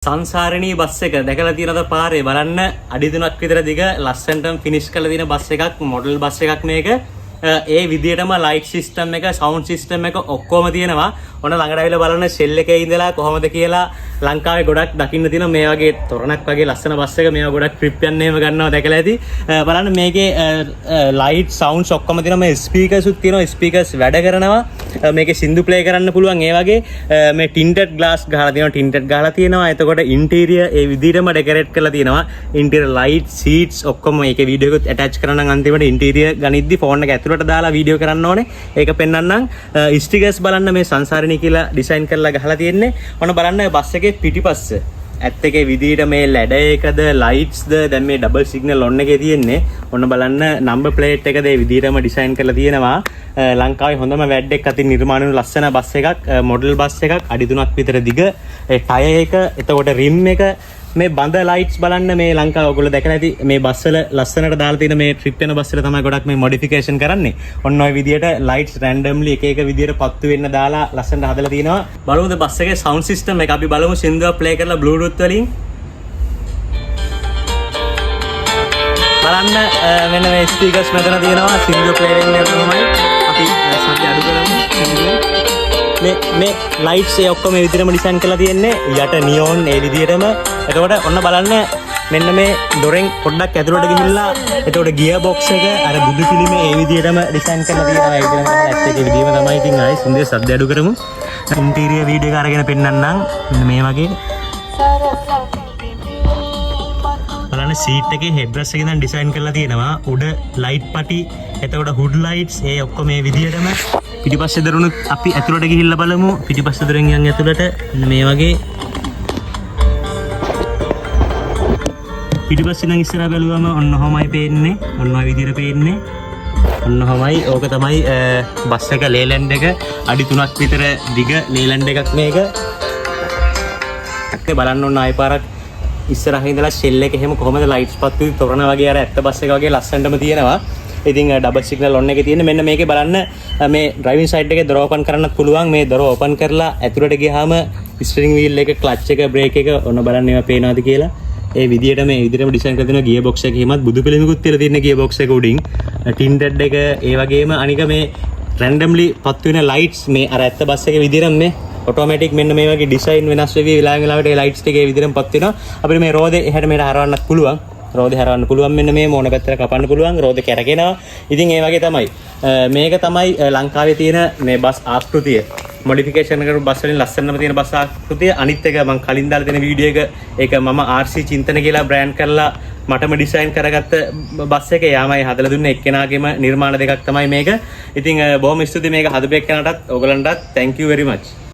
සංසාරණී bus එක දැකලා තියෙනවද පාරේ බලන්න අඩි 3ක් විතර දිග ලස්සනටම ෆිනිෂ් කරලා තියෙන බස් එකක් මොඩල් බස් එකක් මේක ඒ විදියටම ලයිට් සිස්ටම් එක සවුන්ඩ් සිස්ටම් එක ඔක්කොම තියෙනවා ඔන්න ළඟට ආවිලා බලන්න ෂෙල් එකේ ඉඳලා කොහොමද කියලා ලංකාවේ ගොඩක් දකින්න තියෙන මේ වගේ තොරණක් වගේ ලස්සන බස් එක මේවා ගොඩක් ට්‍රිප් යන්න එහෙම ගන්නවා දැකලා ඇති බලන්න මේකේ ලයිට් සවුන්ඩ්ස් ඔක්කොම තියෙනවා මේ ස්පීකර්ස් උත් තියෙනවා ස්පීකර්ස් වැඩ කරනවා මේකේ සින්දු ප්ලේ කරන්න පුළුවන් ඒ වගේ මේ ටින්ටඩ් ග්ලාස් ගහලා තියෙනවා ටින්ටඩ් ගහලා තියෙනවා එතකොට ඉන්ටීරියර් ඒ විදිහටම ඩෙකොරේට් කරලා තියෙනවා ඉන්ටීරියර් ලයිට් සීට්ස් ඔක්කොම මේකේ වීඩියෝ එකත් ඇටච් කරන්න අන්තිමට ඉන්ටීරියර් ගනිද්දි ෆෝන් එක ඇතුළට දාලා වීඩියෝ කරන්න ඕනේ ඒක පෙන්වන්නම් ස්ටිකර්ස් බලන්න මේ සංසාරණී කියලා ඩිසයින් කරලා ගහලා තියෙන්නේ ඔන්න බලන්න බස් එකේ පිටිපස්ස ඇත්ත එකේ විදිහට මේ ලැඩර් එකද ලයිට්ස්ද දැන් මේ ඩබල් සිග්නල් ඔන් එකේ තියෙන්නේ ඔන්න බලන්න නම්බර් ප්ලේට් එකද ඒ විදිහටම ඩිසයින් කරලා තියෙනවා ලංකාවේ හොඳම වැඩ් එකක් අතින් නිර්මාණය වුණු ලස්සන බස් එකක් මොඩල් බස් එකක් අඩි 3ක් විතර දිග ඒ ටයර් එක එතකොට රිම් එක මේ බඳ ලයිට්ස් බලන්න මේ ලංකාව ඔයගොල්ලෝ දැකලා ඇති මේ බස් වල ලස්සනට දාලා තියෙන මේ ට්‍රිප් වෙන බස් වල තමයි ගොඩක් මේ මොඩිෆිකේෂන් කරන්නේ. ඔන්න ඔය විදියට ලයිට්ස් රැන්ඩම්ලි එක එක විදියට පත්තු වෙන්න දාලා ලස්සනට හදලා තිනවා. බලමුද බස් එකේ සවුන්ඩ් සිස්ටම් එක අපි බලමු සින්දුවක් ප්ලේ කරලා බ්ලූටූත් වලින්. බලන්න මෙන්න මේ ස්පීකර්ස් මෙතන තියෙනවා සින්දුව ප්ලේ වෙන්නේ කොහොමයි අපි සද්ද අඩු කරමු. මේ ලයිට්ස් ඒ ඔක්කොම මේ විදිහටම ඩිසයින් කරලා තියෙන්නේ යට නියෝන් ඒ විදිහටම එතකොට ඔන්න බලන්න මෙන්න මේ දොරෙන් පොඩ්ඩක් ඇතුළට ගිහිල්ලා එතකොට ගියර් බොක්ස් එක අර බුදු පිළිමේ ඒ විදිහටම ඩිසයින් කරලා තියෙනවා ඒ විදිහම ඇත්ත එකේ විදිහම තමයි ඉතින් ආයි සුන්දර සද්ද අඩු කරමු ඉන්ටීරියර් වීඩියෝ එක අරගෙන පෙන්නන්නම් මෙන්න මේ වගේ බලන්න සීට් එකේ හෙඩ් රෙස්ට් එක ඉඳන් ඩිසයින් කරලා තියෙනවා උඩ ලයිට් පටි එතකොට හුඩ් ලයිට්ස් ඒ ඔක්කොම මේ විදිහටම පිටිපස්සේ දරුණුත් අපි ඇතුළට ගිහිල්ලා බලමු පිටිපස්සේ දොරෙන් යන් ඇතුළට මේ වගේ පිටිපස්සේ නම් ඉස්සරහ බැලුවම ඔන්න ඔහොමයි පේන්නේ ඔන්න ඔය විදිහට පේන්නේ ඔන්න ඔහොමයි ඕක තමයි බස් එක ලේලැන්ඩ් එක අඩි 3ක් විතර දිග ලේලැන්ඩ් එකක් මේක අක්කේ බලන්න ඕන ආයෙ පාරක් ඉස්සරහින් ඉඳලා ෂෙල් එක එහෙම කොහොමද ලයිට්ස් පත්තු තොරණ වගේ අර ඇත්ත බස් එක වගේ ලස්සනටම තියෙනවා ඉතින් ඩබල් සිග්නල් ඔන් එකේ තියෙන මෙන්න මේකේ බලන්න මේ ඩ්‍රයිවිං සයිඩ් එකේ දොර ඕපන් කරන්නත් පුළුවන් මේ දොර ඕපන් කරලා ඇතුළට ගියාම ස්ටියරින් වීල් එක ක්ලච් එක බ්‍රේක් එක ඔන්න බලන්න ඒවා පේනවාද කියලා ඒ විදිහට මේ විදිහටම ඩිසයින් කරලා තියෙනවා ගියර් බොක්ස් එකේ හිමත් බුදු පිළිමකුත් තියලා තියෙන ගියර් බොක්ස් එක උඩින් ටින්ටඩ් එක ඒ වගේම අනික මේ රැන්ඩම්ලි පත් වෙන ලයිට්ස් මේ අර ඇත්ත බස් එකේ විදිහටම මේ ඔටෝමැටික් මෙන්න මේ වගේ ඩිසයින් වෙනස් වෙවි වෙලාවට ඒ ලයිට්ස් ටික ඒ විදිහටම පත් වෙනවා අපිට මේ රෝදේ එහාට මෙහාට හරවන්නත් පුළුවන් රෝදේ හරවන්න පුළුවන් මෙන්න මේ මොන පැත්තට කපන්න පුළුවන් රෝදේ කැරගෙනවා ඉතින් ඒ වගේ තමයි මේක තමයි ලංකාවේ තියෙන මේ බස් ආකෘතිය මොඩිෆිකේෂන් කරපු බස් වලින් ලස්සනම තියෙන බස් ආකෘතිය අනිත් එක මම කලින් දාලා තියෙන වීඩියෝ එක ඒක මම RC චින්තන කියලා බ්‍රෑන්ඩ් කරලා මටම ඩිසයින් කරගත්ත බස් එක යාමයි හදලා දුන්නේ එක්කෙනාගේම නිර්මාණ දෙකක් තමයි මේක ඉතින් බොහොම ස්තුතියි මේක හදපු එක්කෙනාටත් ඔයගලන්ටත් thank you very much